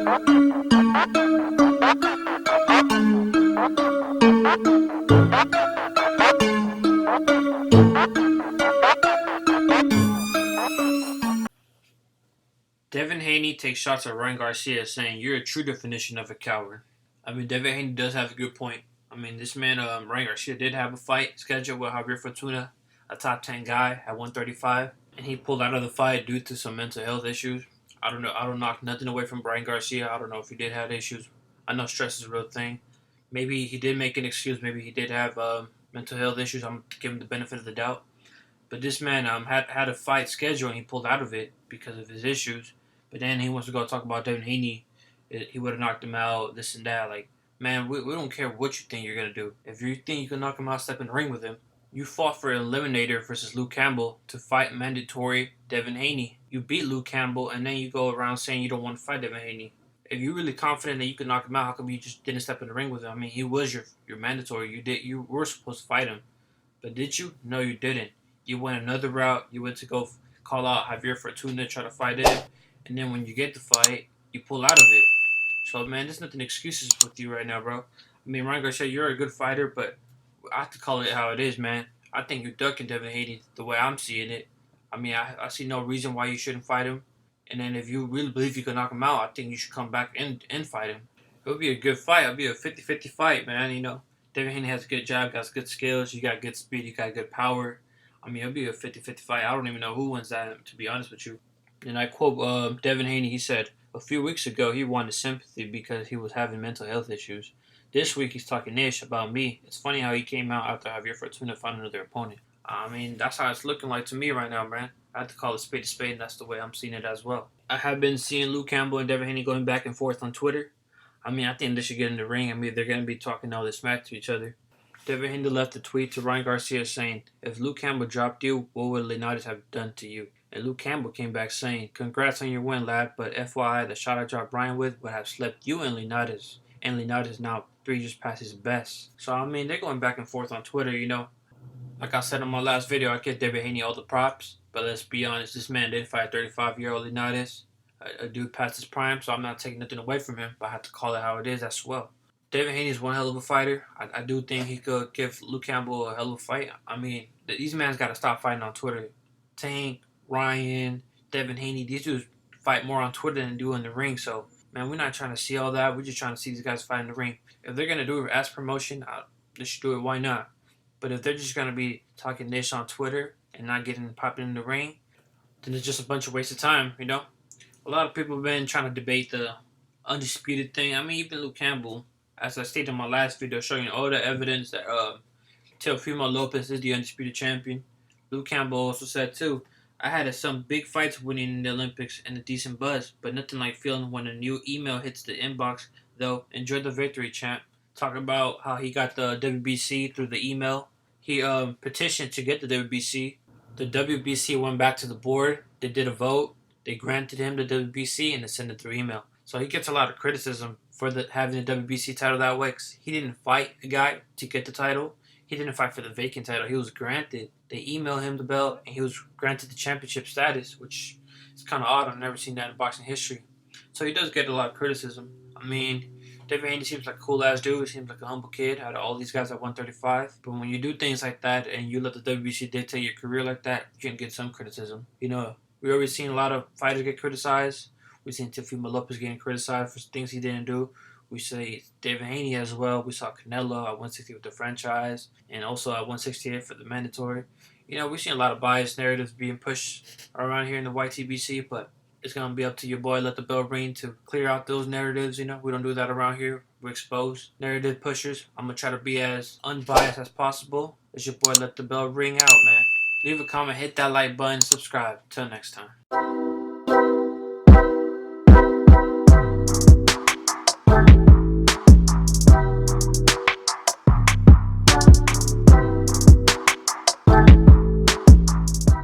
Devin Haney takes shots at Ryan Garcia, saying, "You're a true definition of a coward." I mean, Devin Haney does have a good point. I mean, this man, Ryan Garcia, did have a fight scheduled with Javier Fortuna, a top 10 guy at 135, and he pulled out of the fight due to some mental health issues. I don't know. I don't knock nothing away from Ryan Garcia. I don't know if he did have issues. I know stress is a real thing. Maybe he did make an excuse. Maybe he did have mental health issues. I'm giving him the benefit of the doubt. But this man had a fight scheduled and he pulled out of it because of his issues. But then he wants to go talk about Devin Haney. He would have knocked him out, this and that. Like, man, we don't care what you think you're going to do. If you think you can knock him out, step in the ring with him. You fought for Eliminator versus Luke Campbell to fight mandatory Devin Haney. You beat Luke Campbell, and then you go around saying you don't want to fight Devin Haney. If you're really confident that you can knock him out, how come you just didn't step in the ring with him? I mean, he was your mandatory. You were supposed to fight him. But did you? No, you didn't. You went another route. You went to go call out Javier Fortuna, try to fight him. And then when you get the fight, you pull out of it. So, man, there's nothing excuses with you right now, bro. I mean, Ryan Garcia, you're a good fighter, but I have to call it how it is, man. I think you're ducking Devin Haney the way I'm seeing it. I mean, I see no reason why you shouldn't fight him. And then if you really believe you can knock him out, I think you should come back and fight him. It would be a good fight. It would be a 50-50 fight, man. You know, Devin Haney has a good jab, got good skills. You got good speed. You got good power. I mean, it would be a 50-50 fight. I don't even know who wins that, to be honest with you. And I quote Devin Haney, he said, "A few weeks ago, he wanted sympathy because he was having mental health issues. This week, he's talking ish about me. It's funny how he came out after Javier Fortuna found another opponent." I mean, that's how it's looking like to me right now, man. I have to call it spade to spade, and that's the way I'm seeing it as well. I have been seeing Luke Campbell and Devin Haney going back and forth on Twitter. I mean, I think they should get in the ring. I mean, they're going to be talking all this smack to each other. Devin Haney left a tweet to Ryan Garcia saying, "If Luke Campbell dropped you, what would Linares have done to you?" And Luke Campbell came back saying, "Congrats on your win, lad, but FYI, the shot I dropped Ryan with would have slept you and Linares. And Linares now 3 years past his best." So, I mean, they're going back and forth on Twitter, you know. Like I said in my last video, I give Devin Haney all the props. But let's be honest, this man did fight 35-year-old Linares, a dude past his prime, so I'm not taking nothing away from him. But I have to call it how it is as well. Devin Haney is one hell of a fighter. I do think he could give Luke Campbell a hell of a fight. I mean, these men got to stop fighting on Twitter. Tank, Ryan, Devin Haney, these dudes fight more on Twitter than do in the ring. So, man, we're not trying to see all that. We're just trying to see these guys fight in the ring. If they're going to do it as promotion, they should do it. Why not? But if they're just going to be talking this on Twitter and not getting popping in the ring, then it's just a bunch of waste of time, you know? A lot of people have been trying to debate the undisputed thing. I mean, even Luke Campbell, as I stated in my last video, showing all the evidence that Teofimo Lopez is the undisputed champion. Luke Campbell also said, too, "I had some big fights winning in the Olympics and a decent buzz, but nothing like feeling when a new email hits the inbox, though. Enjoy the victory, champ." Talk about how he got the WBC through the email. He petitioned to get the WBC. The WBC went back to the board. They did a vote. They granted him the WBC and they sent it through email. So he gets a lot of criticism for having the WBC title that way. 'Cause he didn't fight a guy to get the title. He didn't fight for the vacant title. He was granted. They emailed him the belt, and he was granted the championship status, which is kind of odd. I've never seen that in boxing history. So he does get a lot of criticism. I mean, Devin Haney seems like a cool-ass dude. He seems like a humble kid out of all these guys at 135. But when you do things like that and you let the WBC dictate your career like that, you can get some criticism. You know, we've already seen a lot of fighters get criticized. We've seen Teofimo Lopez getting criticized for things he didn't do. We see Devin Haney as well. We saw Canelo at 160 with the franchise and also at 168 for the mandatory. You know, we've seen a lot of biased narratives being pushed around here in the YTBC, but it's going to be up to your boy, Let the Bell Ring, to clear out those narratives. You know, we don't do that around here. We expose narrative pushers. I'm going to try to be as unbiased as possible. It's your boy, Let the Bell Ring out, man. Leave a comment, hit that like button, subscribe. Till next time.